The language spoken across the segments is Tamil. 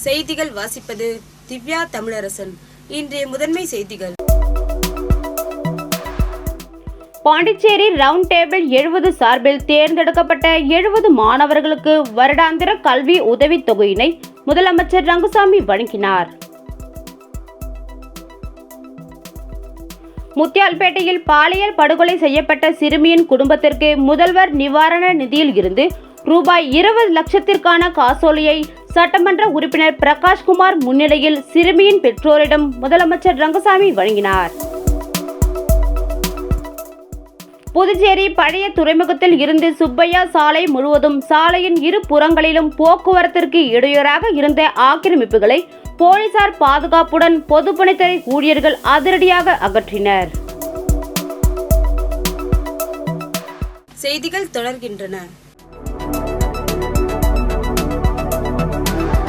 செய்திகள் வாசிப்பது திவ்யா தமிழரசன். இன்றைய முதன்மை செய்திகள். பாண்டிச்சேரி ரவுண்ட் டேபிள் 70 சார்பில் தேர்ந்தெடுக்கப்பட்ட 70 மாணவர்களுக்கு வருடாந்திர கல்வி உதவித் தொகையினை முதலமைச்சர் ரங்கசாமி வழங்கினார். முத்தியால்பேட்டையில் பாலியல் படுகொலை செய்யப்பட்ட சிறுமியின் குடும்பத்திற்கு முதல்வர் நிவாரண நிதியில் இருந்து ரூபாய் 20 லட்சத்திற்கான காசோலையை சட்டமன்ற உறுப்பினர் பிரகாஷ்குமார் முன்னிலையில் சிறுமியின் பெற்றோரிடம் முதலமைச்சர் ரங்கசாமி வழங்கினார். புதுச்சேரி பழைய துறைமுகத்தில் இருந்து சுப்பையா சாலை முழுவதும் சாலையின் இரு புறங்களிலும் போக்குவரத்திற்கு இடையூறாக இருந்த ஆக்கிரமிப்புகளை போலீசார் பாதுகாப்புடன் பொதுப்பணித்துறை ஊழியர்கள் அதிரடியாக அகற்றினர். செய்திகள் தொடர்கின்றன.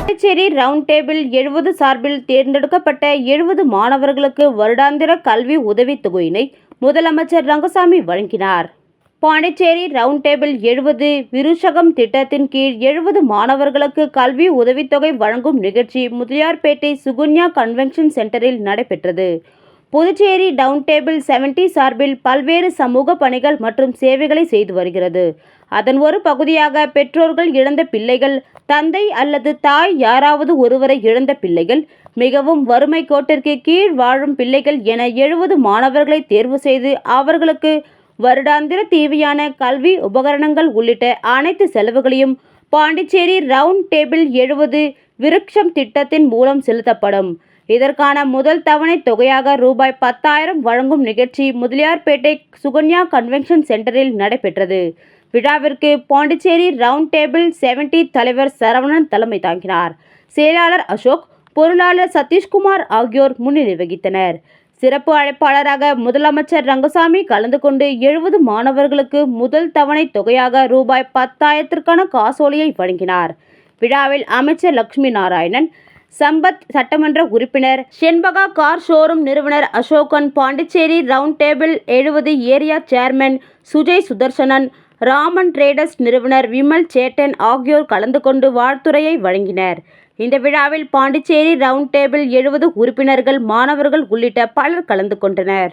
பாண்டிச்சேரி ரவுண்ட் டேபிள் 70 சார்பில் தேர்ந்தெடுக்கப்பட்ட 70 மாணவர்களுக்கு வருடாந்திர கல்வி உதவித் தொகையினை முதலமைச்சர் ரங்கசாமி வழங்கினார். பாண்டிச்சேரி ரவுண்ட் டேபிள் 70 விருஷகம் திட்டத்தின் கீழ் 70 மாணவர்களுக்கு கல்வி உதவித்தொகை வழங்கும் நிகழ்ச்சி முதலியார்பேட்டை சுகன்யா கன்வென்ஷன் சென்டரில் நடைபெற்றது. புதுச்சேரி ரவுண்ட் டேபிள் 70 சார்பில் பல்வேறு சமூக பணிகள் மற்றும் சேவைகளை செய்து வருகிறது. அதன் ஒரு பகுதியாக பெற்றோர்கள் இழந்த பிள்ளைகள், தந்தை அல்லது தாய் யாராவது ஒருவரை இழந்த பிள்ளைகள், மிகவும் வறுமை கோட்டிற்கு கீழ் வாழும் பிள்ளைகள் என 70 மாணவர்களை தேர்வு செய்து அவர்களுக்கு வருடாந்திர தேவையான கல்வி உபகரணங்கள் உள்ளிட்ட அனைத்து செலவுகளையும் பாண்டிச்சேரி ரவுண்ட் டேபிள் 70 விருட்சம் திட்டத்தின் மூலம் செலுத்தப்படும். இதற்கான முதல் தவணை தொகையாக ரூபாய் 10,000 வழங்கும் நிகழ்ச்சி முதலியார்பேட்டை சுகன்யா கன்வென்ஷன் சென்டரில் நடைபெற்றது. விழாவிற்கு பாண்டிச்சேரி ரவுண்ட் டேபிள் 70 தலைவர் சரவணன் தலைமை தாங்கினார். செயலாளர் அசோக், பொருளாளர் சதீஷ்குமார் ஆகியோர் முன்னிலை வகித்தனர். சிறப்பு அழைப்பாளராக முதலமைச்சர் ரங்கசாமி கலந்து கொண்டு 70 மாணவர்களுக்கு முதல் தவணை தொகையாக ரூபாய் 10,000க்கான காசோலையை வழங்கினார். விழாவில் அமைச்சர் லட்சுமி நாராயணன், சம்பத் சட்டமன்ற உறுப்பினர் செண்பகா, கார் ஷோரூம் நிறுவனர் Ashokan, Pondicherry round table 70 area chairman Sujay Sudarsanan, Raman traders நிறுவனர் விமல் சேட்டன் ஆகியோர் கலந்து கொண்டு வாழ்த்துரையை வழங்கினர். இந்த விழாவில் பாண்டிச்சேரி ரவுண்ட் டேபிள் 70 உறுப்பினர்கள், மாணவர்கள் உள்ளிட்ட பலர் கலந்து கொண்டனர்.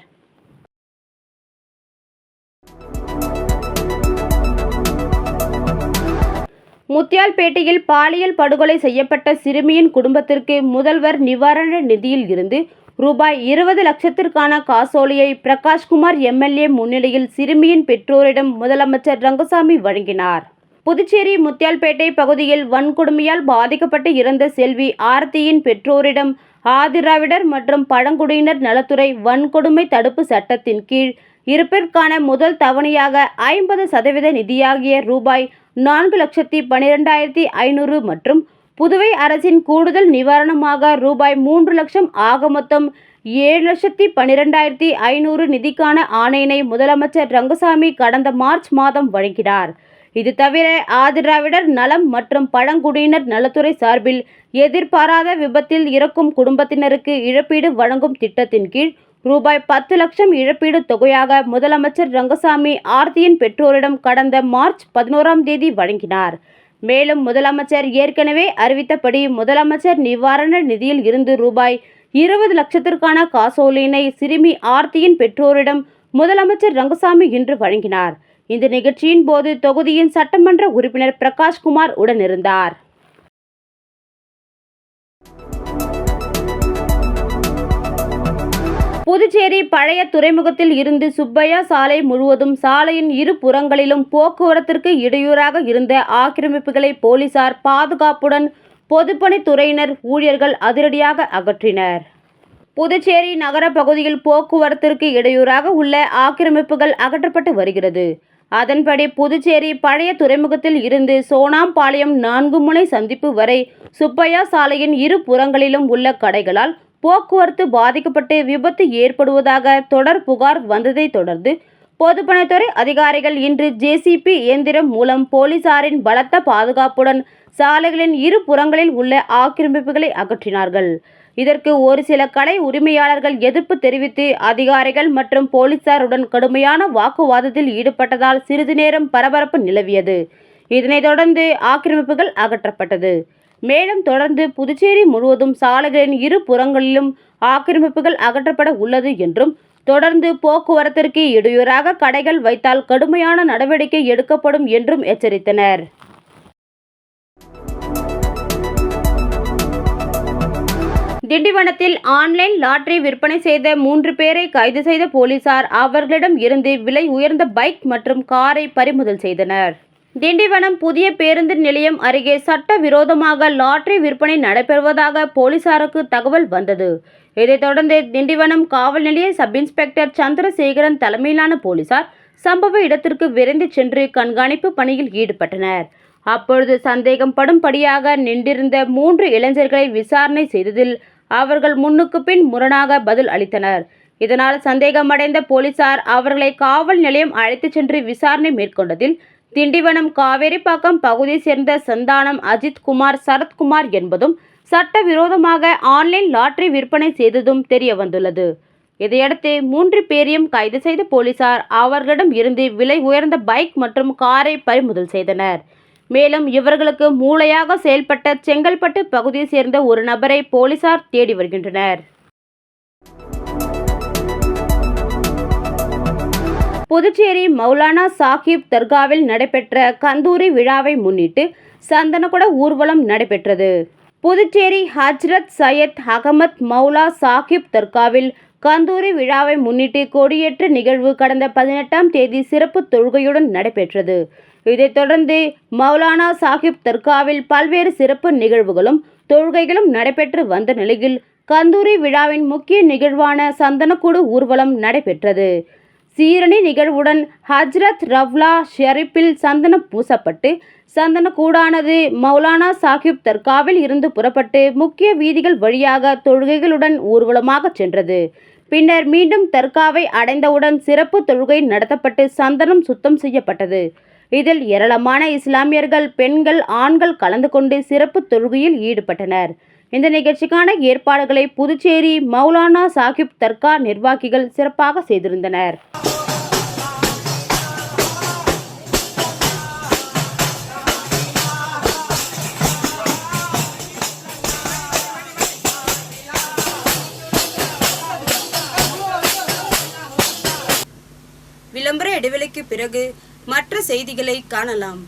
முத்தியால்பேட்டையில் பாலியல் படுகொலை செய்யப்பட்ட சிறுமியின் குடும்பத்திற்கு முதல்வர் நிவாரண நிதியில் இருந்து ரூபாய் 20 லட்சத்திற்கான காசோலையை பிரகாஷ்குமார் எம்எல்ஏ முன்னிலையில் சிறுமியின் பெற்றோரிடம் முதலமைச்சர் ரங்கசாமி வழங்கினார். புதுச்சேரி முத்தியால்பேட்டை பகுதியில் வன்கொடுமையால் பாதிக்கப்பட்டு இறந்த செல்வி ஆர்த்தியின் பெற்றோரிடம் ஆதிதிராவிடர் மற்றும் பழங்குடியினர் நலத்துறை வன்கொடுமை தடுப்பு சட்டத்தின் கீழ் இருப்பிற்கான முதல் தவணையாக 50% நிதியாகிய ரூபாய் 4,12,500 மற்றும் புதுவை அரசின் கூடுதல் நிவாரணமாக ரூபாய் 3 லட்சம் ஆக மொத்தம் 7,12,500 நிதிக்கான ஆணையினை முதலமைச்சர் ரங்கசாமி கடந்த மார்ச் மாதம் வழங்கினார். இது தவிர ஆதிதிராவிடர் நலம் மற்றும் பழங்குடியினர் நலத்துறை சார்பில் எதிர்பாராத விபத்தில் இறக்கும் குடும்பத்தினருக்கு இழப்பீடு வழங்கும் திட்டத்தின் கீழ் ரூபாய் 10 லட்சம் இழப்பீடு தொகையாக முதலமைச்சர் ரங்கசாமி ஆர்த்தியின் பெற்றோரிடம் கடந்த மார்ச் 11ஆம் தேதி வழங்கினார். மேலும் முதலமைச்சர் ஏற்கனவே அறிவித்தபடி முதலமைச்சர் நிவாரண நிதியில் இருந்து ரூபாய் 20 லட்சத்திற்கான காசோலையினை சிறுமி ஆர்த்தியின் பெற்றோரிடம் முதலமைச்சர் ரங்கசாமி இன்று வழங்கினார். இந்த நிகழ்ச்சியின் போது தொகுதியின் சட்டமன்ற உறுப்பினர் பிரகாஷ்குமார் உடனிருந்தார். புதுச்சேரி பழைய துறைமுகத்தில் இருந்து சுப்பையா சாலை முழுவதும் சாலையின் இரு புறங்களிலும் போக்குவரத்திற்கு இடையூறாக இருந்த ஆக்கிரமிப்புகளை போலீசார் பாதுகாப்புடன் பொதுப்பணித்துறையினர் ஊழியர்கள் அதிரடியாக அகற்றினர். புதுச்சேரி நகர பகுதியில் போக்குவரத்திற்கு இடையூறாக உள்ள ஆக்கிரமிப்புகள் அகற்றப்பட்டு வருகிறது. அதன்படி புதுச்சேரி பழைய துறைமுகத்தில் இருந்து சோனாம்பாளையம் 4 முனை சந்திப்பு வரை சுப்பையா சாலையின் இரு புறங்களிலும் உள்ள கடைகளால் போக்குவரத்து பாதிக்கப்பட்டு விபத்து ஏற்படுவதாக தொடர் புகார் வந்ததை தொடர்ந்து பொதுப்பணித்துறை அதிகாரிகள் இன்று ஜேசிபி இயந்திரம் மூலம் போலீசாரின் பலத்த பாதுகாப்புடன் சாலைகளின் இரு புறங்களில் உள்ள ஆக்கிரமிப்புகளை அகற்றினார்கள். இதற்கு ஒரு சில கடை உரிமையாளர்கள் எதிர்ப்பு தெரிவித்து அதிகாரிகள் மற்றும் போலீசாருடன் கடுமையான வாக்குவாதத்தில் ஈடுபட்டதால் சிறிது நேரம் பரபரப்பு நிலவியது. இதனைத் தொடர்ந்து ஆக்கிரமிப்புகள் அகற்றப்பட்டது. மேலும் தொடர்ந்து புதுச்சேரி முழுவதும் சாலைகளின் இரு புறங்களிலும் ஆக்கிரமிப்புகள் அகற்றப்பட உள்ளது என்றும், தொடர்ந்து போக்குவரத்திற்கு இடையூறாக கடைகள் வைத்தால் கடுமையான நடவடிக்கை எடுக்கப்படும் என்றும் எச்சரித்தனர். திண்டிவனத்தில் ஆன்லைன் லாட்டரி விற்பனை செய்த 3 பேரை கைது செய்த போலீசார் அவர்களிடம் இருந்து விலை உயர்ந்த பைக் மற்றும் காரை பறிமுதல் செய்தனர். திண்டிவனம் புதிய பேருந்து நிலையம் அருகே சட்டவிரோதமாக லாட்டரி விற்பனை நடைபெறுவதாக போலீசாருக்கு தகவல் வந்தது. இதைத் தொடர்ந்து திண்டிவனம் காவல் நிலைய சப் இன்ஸ்பெக்டர் சந்திரசேகரன் தலைமையிலான போலீசார் சம்பவ இடத்திற்கு விரைந்து சென்று கண்காணிப்பு பணியில் ஈடுபட்டனர். அப்பொழுது சந்தேகம் படும்படியாக நின்றிருந்த 3 இளைஞர்களை விசாரணை செய்ததில் அவர்கள் முன்னுக்கு பின் முரணாக பதில் அளித்தனர். இதனால் சந்தேகமடைந்த போலீசார் அவர்களை காவல் நிலையம் அழைத்துச் சென்று விசாரணை மேற்கொண்டதில் திண்டிவனம் காவேரிப்பாக்கம் பகுதியை சேர்ந்த சந்தானம், அஜித்குமார், சரத்குமார் என்பதும் சட்டவிரோதமாக ஆன்லைன் லாட்டரி விற்பனை செய்ததும் தெரிய வந்துள்ளது. இதையடுத்து 3 பேரையும் கைது செய்த போலீசார் அவர்களிடம் இருந்து விலை உயர்ந்த பைக் மற்றும் காரை பறிமுதல் செய்தனர். மேலும் இவர்களுக்கு மூளையாக செயல்பட்ட செங்கல்பட்டு பகுதியை சேர்ந்த ஒரு நபரை போலீசார் தேடி வருகின்றனர். புதுச்சேரி மௌலானா சாஹிப் தர்காவில் நடைபெற்ற கந்தூரி விழாவை முன்னிட்டு சந்தனக்குட ஊர்வலம் நடைபெற்றது. புதுச்சேரி ஹஜ்ரத் சையத் அகமத் மௌலா சாஹிப் தர்காவில் கந்தூரி விழாவை முன்னிட்டு கொடியேற்று நிகழ்வு கடந்த 18ஆம் தேதி சிறப்பு தொழுகையுடன் நடைபெற்றது. இதைத் தொடர்ந்து மௌலானா சாஹிப் தர்காவில் பல்வேறு சிறப்பு நிகழ்வுகளும் தொழுகைகளும் நடைபெற்று வந்த நிலையில் கந்தூரி விழாவின் முக்கிய நிகழ்வான சந்தனக்கூடு ஊர்வலம் நடைபெற்றது. சீரணி நிகழ்வுடன் ஹஜ்ரத் ரவ்லா ஷெரீப்பில் சந்தனம் பூசப்பட்டு சந்தனக்கூடானது மௌலானா சாஹிப் தர்காவில் இருந்து புறப்பட்டு முக்கிய வீதிகள் வழியாக தொழுகைகளுடன் ஊர்வலமாக சென்றது. பின்னர் மீண்டும் தர்காவை அடைந்தவுடன் சிறப்பு தொழுகை நடத்தப்பட்டு சந்தனம் சுத்தம் செய்யப்பட்டது. இதில் ஏராளமான இஸ்லாமியர்கள், பெண்கள், ஆண்கள் கலந்து கொண்டு சிறப்பு தொழுகையில் ஈடுபட்டனர். இந்த நிகழ்ச்சிக்கான ஏற்பாடுகளை புதுச்சேரி மௌலானா சாஹிப் தர்கா நிர்வாகிகள் சிறப்பாக செய்திருந்தனர். விளம்பர இடைவெளிக்கு பிறகு மற்ற செய்திகளை காணலாம்.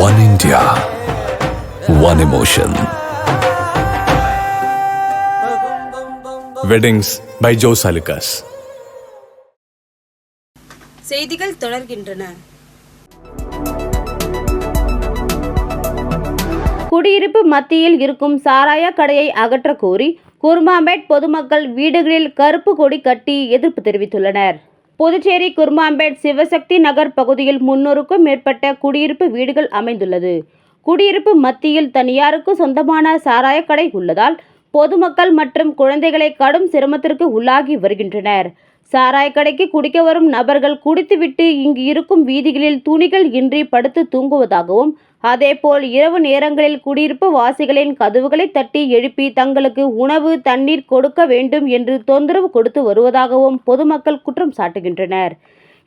One India, one emotion. Weddings by Joe Salikas. செய்திகள் தொடர்கின்றன. குடியிருப்பு மத்தியில் இருக்கும் சாராய கடையை அகற்ற கோரி குருமாம்பேட் பொதுமக்கள் வீடுகளில் கருப்பு கொடி கட்டி எதிர்ப்பு தெரிவித்துள்ளனர். புதுச்சேரி குருமாம்பேட் சிவசக்தி நகர் பகுதியில் 300க்கும் மேற்பட்ட குடியிருப்பு வீடுகள் அமைந்துள்ளது. குடியிருப்பு மத்தியில் தனியாருக்கு சொந்தமான சாராய கடை உள்ளதால் பொதுமக்கள் மற்றும் குழந்தைகளை கடும் சிரமத்திற்கு உள்ளாகி வருகின்றனர். சாராய கடைக்கு குடிக்க வரும் நபர்கள் குடித்துவிட்டு இங்கு இருக்கும் வீதிகளில் துணிகள் இன்றி படுத்து தூங்குவதாகவும், அதேபோல் இரவு நேரங்களில் குடியிருப்பு வாசிகளின் கதவுகளை தட்டி எழுப்பி தங்களுக்கு உணவு, தண்ணீர் கொடுக்க வேண்டும் என்று தொந்தரவு கொடுத்து வருவதாகவும் பொதுமக்கள் குற்றம் சாட்டுகின்றனர்.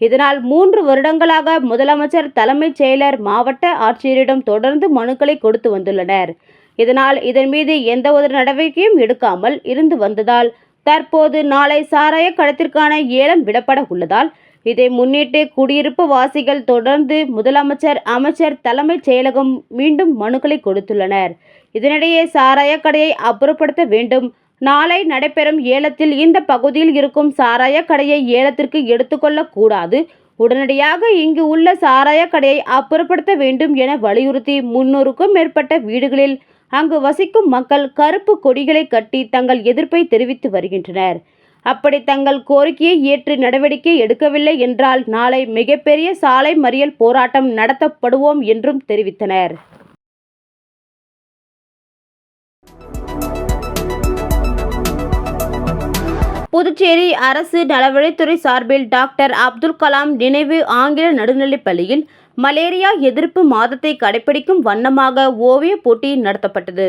இதனால் 3 வருடங்களாக முதலமைச்சர், தலைமைச் செயலர், மாவட்ட ஆட்சியரிடம் தொடர்ந்து மனுக்களை கொடுத்து வந்துள்ளனர். இதனால் இதன் மீது எந்த ஒரு நடவடிக்கையும் எடுக்காமல் இருந்து வந்ததால் தற்போது நாளை சாராய கடத்திற்கான ஏலம் விடப்பட உள்ளதால் இதை முன்னிட்டு குடியிருப்பு வாசிகள் தொடர்ந்து முதலமைச்சர், அமைச்சர், தலைமைச் செயலகம் மீண்டும் மனுக்களை கொடுத்துள்ளனர். இதனிடையே சாராய கடையை அப்புறப்படுத்த வேண்டும். நாளை நடைபெறும் ஏலத்தில் இந்த பகுதியில் இருக்கும் சாராய கடையை ஏலத்திற்கு எடுத்துக்கொள்ளக் கூடாது. உடனடியாக இங்கு உள்ள சாராய கடையை அப்புறப்படுத்த வேண்டும் என வலியுறுத்தி 300க்கும் மேற்பட்ட வீடுகளில் அங்கு வசிக்கும் மக்கள் கருப்பு கொடிகளை கட்டி தங்கள் எதிர்ப்பை தெரிவித்து வருகின்றனர். அப்படி தங்கள் கோரிக்கையை ஏற்று நடவடிக்கை எடுக்கவில்லை என்றால் நாளை மிகப்பெரிய சாலை மறியல் போராட்டம் நடத்தப்படுவோம் என்றும் தெரிவித்தனர். புதுச்சேரி அரசு நலவழித்துறை சார்பில் டாக்டர் அப்துல் கலாம் நினைவு ஆங்கில நடுநிலைப் பள்ளியில் மலேரியா எதிர்ப்பு மாதத்தை கடைபிடிக்கும் வண்ணமாக ஓவியப் போட்டி நடத்தப்பட்டது.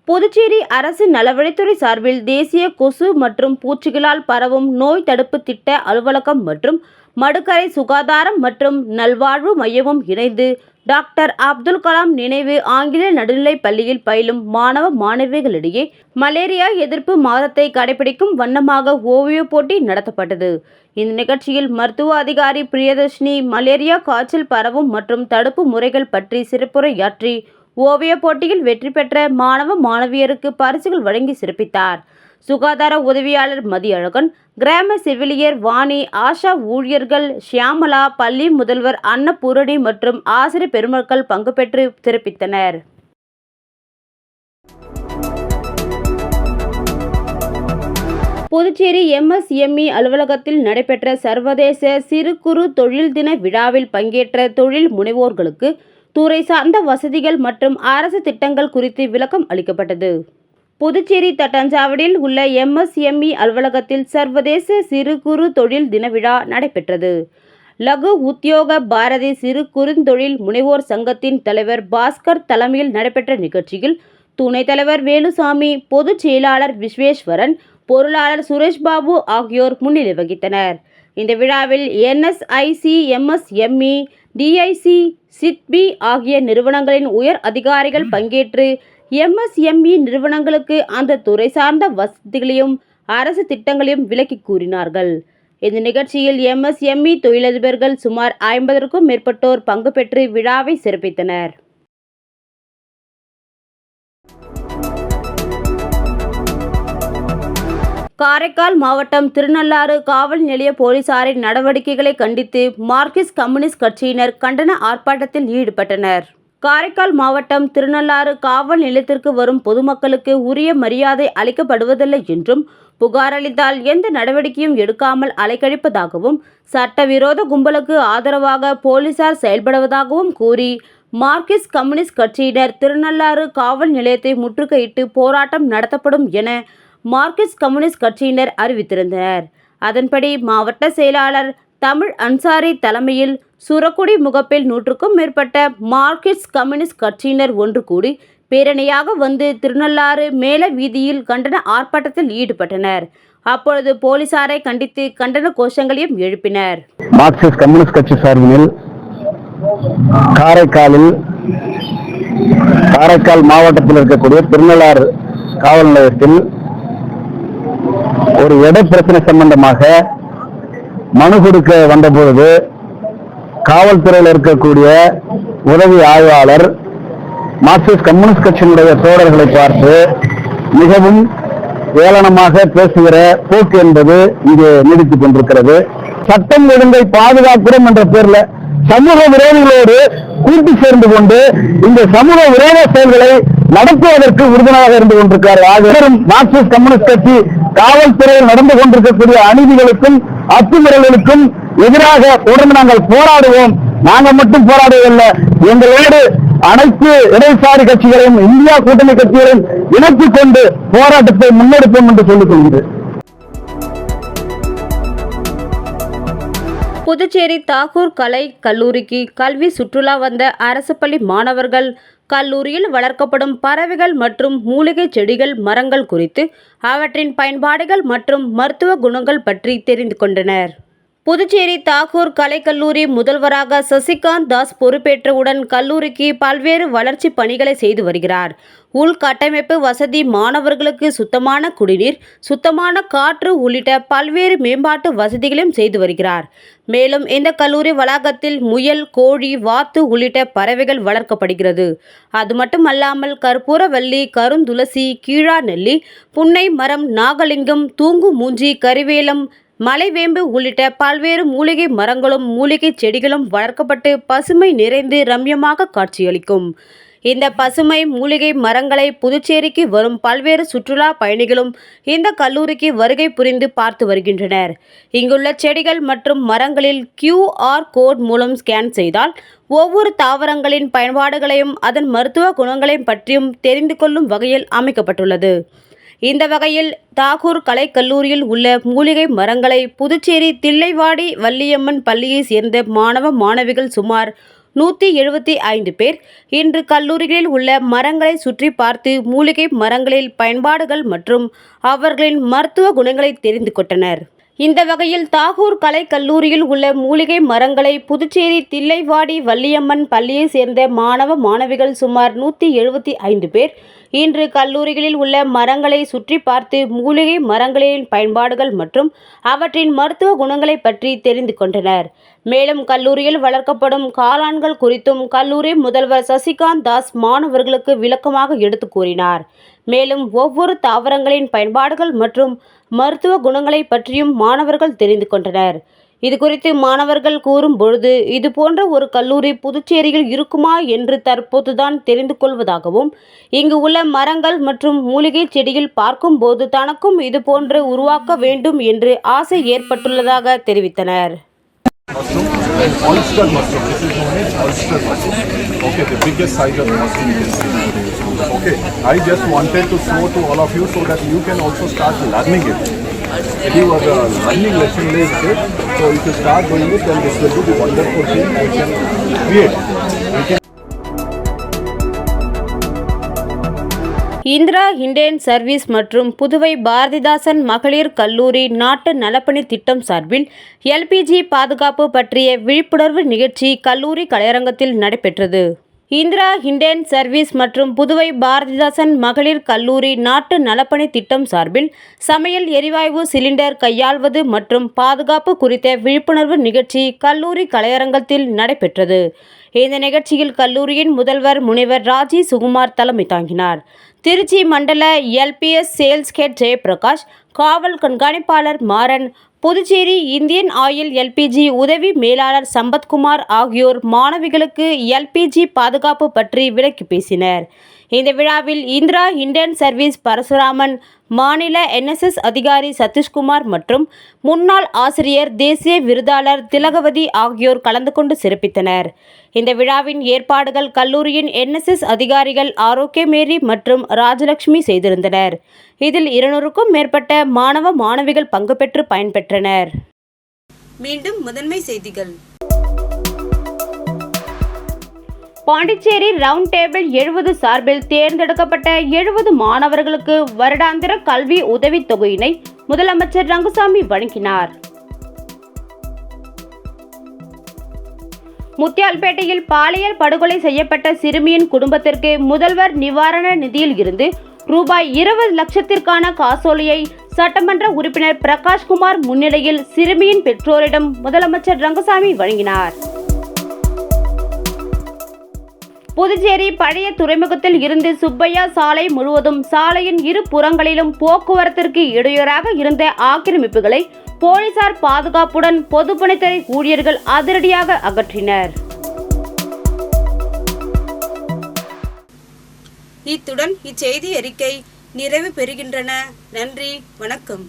புதுச்சேரி அரசு நலவழித்துறை சார்பில் தேசிய கொசு மற்றும் பூச்சிகளால் பரவும் நோய் தடுப்பு திட்ட அலுவலகம் மற்றும் மடுக்கரை சுகாதாரம் மற்றும் நல்வாழ்வு மையமும் இணைந்து டாக்டர் அப்துல் கலாம் நினைவு ஆங்கில நடுநிலைப் பள்ளியில் பயிலும் மாணவ மாணவிகளிடையே மலேரியா எதிர்ப்பு மாதத்தை கடைபிடிக்கும் வண்ணமாக ஓவியப் போட்டி நடத்தப்பட்டது. இந்த நிகழ்ச்சியில் மருத்துவ அதிகாரி பிரியதர்ஷினி மலேரியா காய்ச்சல் பரவும் மற்றும் தடுப்பு முறைகள் பற்றி சிறப்புரையாற்றி ஓவியப் போட்டியில் வெற்றி பெற்ற மாணவ மாணவியருக்கு பரிசுகள் வழங்கி சிறப்பித்தார். சுகாதார உதவியாளர் மதியழகன், கிராம செவிலியர் வாணி, ஆஷா ஊழியர்கள் ஷியாமலா, பள்ளி முதல்வர் அன்னபூரணி மற்றும் ஆசிரியர் பெருமக்கள் பங்கு பெற்று சிறப்பித்தனர். புதுச்சேரி MSME அலுவலகத்தில் நடைபெற்ற சர்வதேச சிறு குறு தொழில் தின விழாவில் பங்கேற்ற தொழில் முனைவோர்களுக்கு துறை சார்ந்த வசதிகள் மற்றும் அரசு திட்டங்கள் குறித்து விளக்கம் அளிக்கப்பட்டது. புதுச்சேரி தட்டாஞ்சாவடியில் உள்ள MSME அலுவலகத்தில் சர்வதேச சிறு குறு தொழில் தின விழா நடைபெற்றது. லகு உத்தியோக பாரதி சிறு குறுந்தொழில் முனைவோர் சங்கத்தின் தலைவர் பாஸ்கர் தலைமையில் நடைபெற்ற நிகழ்ச்சியில் துணைத் தலைவர் வேலுசாமி, பொதுச் செயலாளர் விஸ்வேஸ்வரன், பொருளாளர் சுரேஷ்பாபு ஆகியோர் முன்னிலை வகித்தனர். இந்த விழாவில் NSIC, MSME, DIC, SIDBI ஆகிய நிறுவனங்களின் உயர் அதிகாரிகள் பங்கேற்று MSME நிறுவனங்களுக்கு அந்த துறை சார்ந்த வசதிகளையும் அரசு திட்டங்களையும் விளக்கி கூறினார்கள். இந்த நிகழ்ச்சியில் MSME தொழிலதிபர்கள் சுமார் 50க்கும் மேற்பட்டோர் பங்கு பெற்று விழாவை சிறப்பித்தனர். காரைக்கால் மாவட்டம் திருநள்ளாறு காவல் நிலைய போலீசாரின் நடவடிக்கைகளை கண்டித்து மார்க்சிஸ்ட் கம்யூனிஸ்ட் கட்சியினர் கண்டன ஆர்ப்பாட்டத்தில் ஈடுபட்டனர். காரைக்கால் மாவட்டம் திருநள்ளாறு காவல் நிலையத்திற்கு வரும் பொதுமக்களுக்கு உரிய மரியாதை அளிக்கப்படுவதில்லை என்றும், புகார் அளித்தால் எந்த நடவடிக்கையும் எடுக்காமல் அலைக்கழிப்பதாகவும், சட்டவிரோத கும்பலுக்கு ஆதரவாக போலீசார் செயல்படுவதாகவும் கூறி மார்க்சிஸ்ட் கம்யூனிஸ்ட் கட்சியினர் திருநள்ளாறு காவல் நிலையத்தை முற்றுகையிட்டு போராட்டம் நடத்தப்படும் என மார்க்சிஸ்ட் கம்யூனிஸ்ட் கட்சியினர் அறிவித்திருந்தனர். அதன்படி மாவட்ட செயலாளர் தமிழ் அன்சாரி தலைமையில் சுரக்குடி முகப்பில் 100க்கும் மேற்பட்ட மார்க்சிஸ்ட் கம்யூனிஸ்ட் கட்சியினர் ஒன்று கூடி பேரணியாக வந்து திருநள்ளாறு மேல வீதியில் கண்டன ஆர்ப்பாட்டத்தில் ஈடுபட்டனர். அப்பொழுது போலீசாரை கண்டித்து கண்டன கோஷங்களையும் எழுப்பினர். மார்க்சிஸ்ட் கம்யூனிஸ்ட் கட்சி சார்பில் காரைக்கால் மாவட்டத்தில் இருக்கக்கூடிய திருநள்ளாறு காவல் நிலையத்தில் ஒரு இட பிரச்சனை சம்பந்தமாக மனு கொடுக்க வந்தபொழுது காவல்துறையில் இருக்கக்கூடிய உதவி ஆய்வாளர் மார்க்சிஸ்ட் கம்யூனிஸ்ட் கட்சியினுடைய தோழர்களை பார்த்து மிகவும் ஏளனமாக பேசுகிற போக்கு என்பது இங்கே நீடித்துக் கொண்டிருக்கிறது. சட்டம் ஒழுங்கை பாதுகாக்கிறோம் என்ற பேர்ல சமூக விரோதிகளோடு கூட்டு சேர்ந்து கொண்டு இந்த சமூக விரோத செயல்களை நடத்துவதற்கு உறுதுணையாக இருந்து கொண்டிருக்கிறார். ஆக மார்க்சிஸ்ட் கம்யூனிஸ்ட் கட்சி காவல்துறையில் நடந்து கொண்டிருக்கக்கூடிய அநீதிகளுக்கும் அத்துமீறல்களுக்கும் எதிராக தொடர்ந்து நாங்கள் போராடுவோம். நாங்கள் மட்டும் போராடுவதில்லை, எங்களோடு அனைத்து இடதுசாரி கட்சிகளையும் இந்தியா கூட்டணி கட்சிகளையும் இணைத்துக் கொண்டு போராட்டத்தை முன்னெடுப்போம் என்று சொல்லிக் கொள்கிறது. புதுச்சேரி தாகூர் கலை கல்லூரிக்கு கல்வி சுற்றுலா வந்த அரசு பள்ளி மாணவர்கள் கல்லூரியில் வளர்க்கப்படும் பறவைகள் மற்றும் மூலிகை செடிகள், மரங்கள் குறித்து அவற்றின் பயன்பாடுகள் மற்றும் மருத்துவ குணங்கள் பற்றி தெரிந்து கொண்டனர். புதுச்சேரி தாகூர் கலைக்கல்லூரி முதல்வராக சசிகாந்த் தாஸ் பொறுப்பேற்றவுடன் கல்லூரிக்கு பல்வேறு வளர்ச்சி பணிகளை செய்து வருகிறார். உள்கட்டமைப்பு வசதி, மாணவர்களுக்கு சுத்தமான குடிநீர், சுத்தமான காற்று உள்ளிட்ட பல்வேறு மேம்பாட்டு வசதிகளையும் செய்து வருகிறார். மேலும் இந்த கல்லூரி வளாகத்தில் முயல், கோழி, வாத்து உள்ளிட்ட பறவைகள் வளர்க்கப்படுகிறது. அது மட்டுமல்லாமல் கற்பூரவல்லி, கருந்துளசி, கீழா நெல்லி, புன்னை மரம், நாகலிங்கம், தூங்கு மூஞ்சி, கரிவேலம், மலைவேம்பு உள்ளிட்ட பல்வேறு மூலிகை மரங்களும் மூலிகை செடிகளும் வளர்க்கப்பட்டு பசுமை நிறைந்து ரம்யமாக காட்சியளிக்கும். இந்த பசுமை மூலிகை மரங்களை புதுச்சேரிக்கு வரும் பல்வேறு சுற்றுலா பயணிகளும் இந்த கல்லூரிக்கு வருகை புரிந்து பார்த்து வருகின்றனர். இங்குள்ள செடிகள் மற்றும் மரங்களில் QR கோட் மூலம் ஸ்கேன் செய்தால் ஒவ்வொரு தாவரங்களின் பயன்பாடுகளையும் அதன் மருத்துவ குணங்களையும் பற்றியும் தெரிந்து கொள்ளும் வகையில் அமைக்கப்பட்டுள்ளது. இந்த வகையில் தாகூர் கலைக்கல்லூரியில் உள்ள மூலிகை மரங்களை புதுச்சேரி தில்லைவாடி வள்ளியம்மன் பள்ளியை சேர்ந்த மாணவ மாணவிகள் சுமார் 175 பேர் இன்று கல்லூரிகளில் உள்ள மரங்களை சுற்றி பார்த்து மூலிகை மரங்களில் பயன்பாடுகள் மற்றும் அவர்களின் மருத்துவ குணங்களை தெரிந்து கொண்டனர். இந்த வகையில் தாகூர் கலைக்கல்லூரியில் உள்ள மூலிகை மரங்களை புதுச்சேரி தில்லைவாடி வள்ளியம்மன் பள்ளியை சேர்ந்த மாணவ மாணவிகள் சுமார் 175 பேர் இன்று கல்லூரிகளில் உள்ள மரங்களை சுற்றி பார்த்து மூலிகை மரங்களின் பயன்பாடுகள் மற்றும் அவற்றின் மருத்துவ குணங்களை பற்றி தெரிந்து கொண்டனர். மேலும் கல்லூரியில் வளர்க்கப்படும் காளான்கள் குறித்தும் கல்லூரி முதல்வர் சசிகாந்த் தாஸ் மாணவர்களுக்கு விளக்கமாக எடுத்து கூறினார். மேலும் ஒவ்வொரு தாவரங்களின் பயன்பாடுகள் மற்றும் மருத்துவ குணங்களை பற்றியும் மாணவர்கள் தெரிந்து கொண்டனர். இதுகுறித்து மாணவர்கள் கூறும் பொழுது, இது போன்ற ஒரு கல்லூரி புதுச்சேரியில் இருக்குமா என்று தற்போதுதான் தெரிந்து கொள்வதாகவும், இங்கு உள்ள மரங்கள் மற்றும் மூலிகை செடியில் பார்க்கும்போது தனக்கும் இது போன்று உருவாக்க வேண்டும் என்று ஆசை ஏற்பட்டுள்ளதாக தெரிவித்தனர். Oyster mushroom. This is known as oyster mushroom. Okay, the biggest size of mushroom you can see. Okay, I just wanted to show to all of you so that you can also start learning it. If you are learning lesson is good, so if you start doing it, then this will be the wonderful thing you can create. You can Indira Indane service மற்றும் புதுவை பாரதிதாசன் மகளிர் கல்லூரி நாட்டு நலப்பணி திட்டம் சார்பில் LPG பாதுகாப்பு பற்றிய விழிப்புணர்வு நிகழ்ச்சி கல்லூரி கலையரங்கத்தில் நடைபெற்றது. இந்திரா இண்டேன் சர்வீஸ் மற்றும் புதுவை பாரதிதாசன் மகளிர் கல்லூரி நாட்டு நலப்பணி திட்டம் சார்பில் சமையல் எரிவாயு சிலிண்டர் கையாள்வது மற்றும் பாதுகாப்பு குறித்த விழிப்புணர்வு நிகழ்ச்சி கல்லூரி கலையரங்கத்தில் நடைபெற்றது. இந்த நிகழ்ச்சியில் கல்லூரியின் முதல்வர் முனைவர் ராஜி சுகுமார் தலைமை தாங்கினார். திருச்சி மண்டல LPS சேல்ஸ் ஹெட் ஜெயபிரகாஷ், காவல் கண்காணிப்பாளர் Maran, Puducherry Indian oil LPG உதவி மேலாளர் சம்பத்குமார் ஆகியோர் மாணவிகளுக்கு LPG பாதுகாப்பு பற்றி விளக்கி பேசினர். இந்த விழாவில் இந்திரா இண்டேன் சர்வீஸ் பரசுராமன், மாநில NSS அதிகாரி சதீஷ்குமார் மற்றும் முன்னாள் ஆசிரியர் தேசிய விருதாளர் திலகவதி ஆகியோர் கலந்து கொண்டு சிறப்பித்தனர். இந்த விழாவின் ஏற்பாடுகள் கல்லூரியின் NSS அதிகாரிகள் ஆரோக்கியமேரி மற்றும் ராஜலட்சுமி செய்திருந்தனர். இதில் 200க்கும் மேற்பட்ட மாணவ மாணவிகள் பங்கு பெற்று பயன்பெற்றனர். மீண்டும் முதன்மை செய்திகள். பாண்டிச்சேரி ரவுண்ட் டேபிள் 70 சார்பில் தேர்ந்தெடுக்கப்பட்ட 70 மாணவர்களுக்கு வருடாந்திர கல்வி உதவித் தொகையினை முதலமைச்சர் ரங்கசாமி வழங்கினார். முத்தியால்பேட்டையில் பாலியல் படுகொலை செய்யப்பட்ட சிறுமியின் குடும்பத்திற்கு முதல்வர் நிவாரண நிதியில் இருந்து ரூபாய் 20 லட்சத்திற்கான காசோலையை சட்டமன்ற உறுப்பினர் பிரகாஷ்குமார் முன்னிலையில் சிறுமியின் பெற்றோரிடம் முதலமைச்சர் ரங்கசாமி வழங்கினார். புதுச்சேரி பழைய துறைமுகத்தில் இருந்து சுப்பையா சாலை முழுவதும் சாலையின் இரு புறங்களிலும் போக்குவரத்திற்கு இடையூறாக இருந்த ஆக்கிரமிப்புகளை போலீசார் பாதுகாப்புடன் பொதுப்பணித்துறை ஊழியர்கள் அதிரடியாக அகற்றினர். இத்துடன் இச்செய்தி அறிக்கை நிறைவு பெறுகின்றன. நன்றி, வணக்கம்.